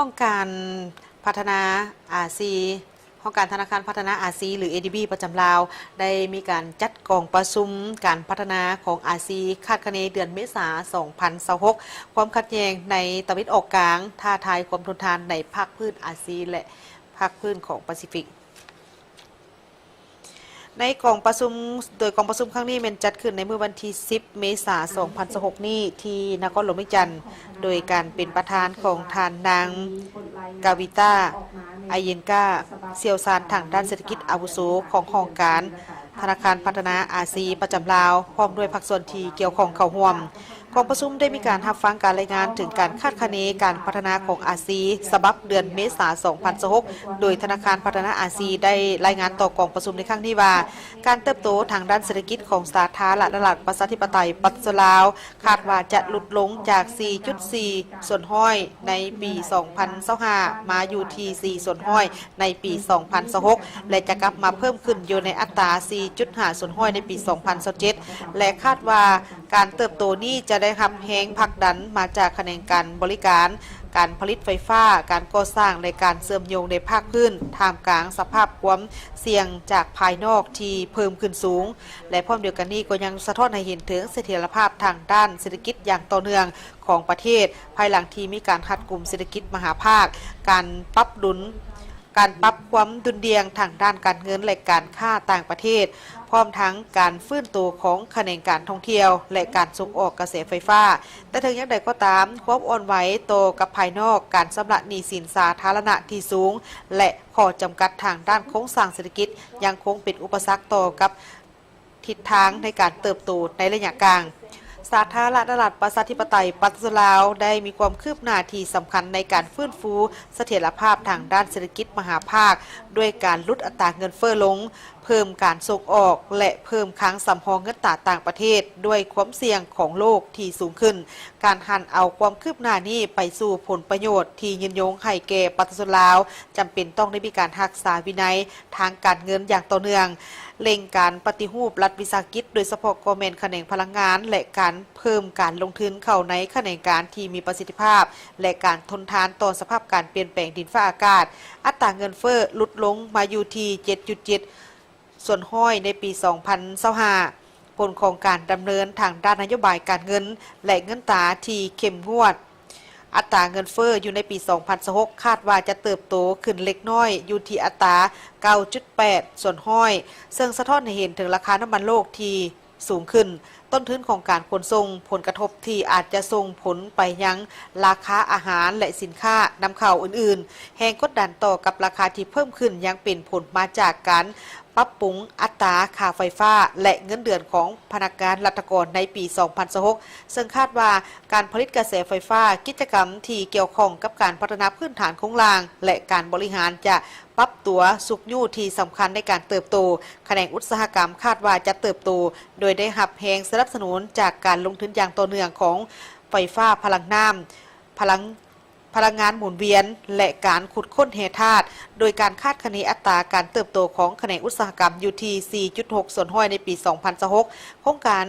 ห้องการพัฒนาอาซีห้องการธนาคารพัฒนาอาซีหรือ ADB ประจำลาวได้มีการจัดกองประชุมการพัฒนาของอาซีคาดคะเนเดือนเมษายน 2026 ความขัดแย้งในตะวันออกกลางท้าทายความทนทานในภาคพื้นอาซีและภาคพื้นของแปซิฟิกในกองประชุมโดยกองประชุมครั้งนี้เป็นจัดขึ้นในเมื่อวันที่ 10 เมษายน 2026 นี้ที่นครหลวงวิจันทร์โดยการเป็นประธานของทานนางกาวิตาไอเยนกาเซียวซานทางด้านเศรษฐกิจอาวุโสของโครงการธนาคารพัฒนาอาซีประจำลาวพร้อมด้วยภาคส่วนที่เกี่ยวข้องเข้าร่วมกองประชุมได้มีการรับฟังการรายงานถึงการคาดคะเนการพัฒนาของอาซีฉบับเดือนเมษายน 2026 โดยธนาคารพัฒนาอาซีได้รายงานต่อกองประชุมในครั้งนี้ว่าการเติบโตทางด้านเศรษฐกิจของสาธารณรัฐประชาธิปไตยปัจจุบันลาวคาดว่าจะลดลงจาก 4.4 ส่วนห้อยในปี 2025 มาอยู่ที่ 4 ส่วนห้อยในปี 2026 และจะกลับมาเพิ่มขึ้นอยู่ในอัตรา 4.5 ส่วนห้อยในปี 2027 และคาดว่าการเติบโตนี้จะได้รับแรงผลักดันมาจากคะแนนการบริการการผลิตไฟฟ้าการก่อสร้างในการเชื่อมโยงในภาคพื้นท่ามกลางสภาพความเสี่ยงจากภายนอกที่เพิ่มขึ้นสูงและพร้อมเดียวกันนี้ก็ยังสะท้อนให้เห็นถึงเสถียรภาพทางด้านเศรษฐกิจอย่างต่อเนื่องของประเทศภายหลังที่มีการคัดกลุ่มเศรษฐกิจมหาภาคการปรับความดุลเดียงทางด้านการเงินและการค้าต่างประเทศพร้อมทั้งการฟื้นตัวของคะแนนการท่องเที่ยวและการส่งออกกระแสไฟฟ้าแต่ถึงอย่างใดก็ตามความอ่อนไหวโตกับภายนอกการชำระหนี้สินสาธารณะที่สูงและข้อจำกัดทางด้านโครงสร้างเศรษฐกิจยังคงเป็นอุปสรรคต่อกับทิศทางในการเติบโตในระยะกลางสาธารณรัฐประชาธิปไตยปัจจุบันลาวได้มีความคืบหน้าที่สำคัญในการฟื้นฟูเสถียรภาพทางด้านเศรษฐกิจมหาภาคด้วยการลดอัตราเงินเฟ้อลงเพิ่มการส่งออกและเพิ่มคลังสำรองเงินตราต่างประเทศด้วยความเสี่ยงของโลกที่สูงขึ้นการหันเอาความคืบหน้านี้ไปสู่ผลประโยชน์ที่ยืนยงให้แก่ประชาชนลาวจำเป็นต้องได้มีการรักษาวินัยทางการเงินอย่างต่อเนื่องเร่งการปฏิรูปรัฐวิสาหกิจโดยเฉพาะกองแม่นแขนงพลังงานและการเพิ่มการลงทุนเข้าในแขนงการที่มีประสิทธิภาพและการทนทานต่อสภาพการเปลี่ยนแปลงดินฟ้าอากาศอัตราเงินเฟ้อลดลงมาอยู่ที่ 7.7 ส่วนห้อยในปี 2025 ผลของการดำเนินทางด้านนโยบายการเงินและเงินตราที่เข้มงวดอัตราเงินเฟ้ออยู่ในปี 2026 คาดว่าจะเติบโตขึ้นเล็กน้อยอยู่ที่อัตรา 9.8 ส่วนห้อยซึ่งสะท้อนให้เห็นถึงราคาน้ำมันโลกที่สูงขึ้นต้นทุนของการขนส่งผลกระทบที่อาจจะส่งผลไปยังราคาอาหารและสินค้านำเข้าอื่นๆแห่งกดดันต่อกับราคาที่เพิ่มขึ้นยังเป็นผลมาจากการปรับปรุงอัตราค่าไฟฟ้าและเงินเดือนของพนักงานรัฐกรในปี 2026 ซึ่งคาดว่าการผลิตกระแสไฟฟ้ากิจกรรมที่เกี่ยวข้องกับการพัฒนาพื้นฐานโครงสร้างและการบริหารจะปรับตัวสุกยู่ที่สำคัญในการเติบโตแขนงอุตสาหกรรมคาดว่าจะเติบโตโดยได้รับแรงสนับสนุนจากการลงทุนอย่างต่อเนื่องของไฟฟ้าพลังน้ำพลังงานหมุนเวียนและการขุดค้นแร่ธาตุโดยการคาดคะเนอัตราการเติบโตของแขนงอุตสาหกรรมอยู่ที่ 4.6 ส่วนห้อยในปี 2026 โครงการ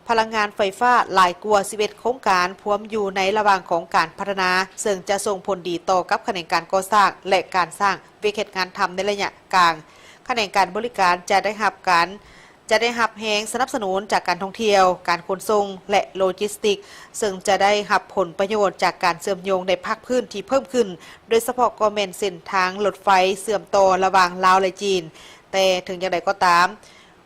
พลังงานไฟฟ้าหลายกว่า 11 โครงการพวมอยู่ในระหว่างของการพัฒนาซึ่งจะส่งผลดีต่อกับแขนงการก่อสร้างและการสร้างวิกฤตงานทำในระยะกลางแขนงการบริการจะได้รับแรงสนับสนุนจากการท่องเที่ยวการขนส่งและโลจิสติกซึ่งจะได้รับผลประโยชน์จากการเชื่อมโยงในภาคพื้นที่เพิ่มขึ้นโดยเฉพาะกอเมนเส้นทางรถไฟเสื่อมต่อระหว่างลาวและจีนแต่ถึงอย่างไรก็ตาม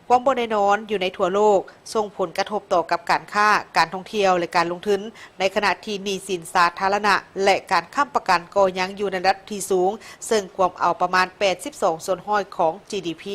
ความบ่แน่นอนอยู่ในทั่วโลกส่งผลกระทบต่อกับการค้าการท่องเที่ยวและการลงทุนในขณะที่หนี้สินสาธารณะและการค้ำประกันก็ยังอยู่ในระดับที่สูงซึ่งความเอาประมาณ 82 ส่วนห้อยของ GDP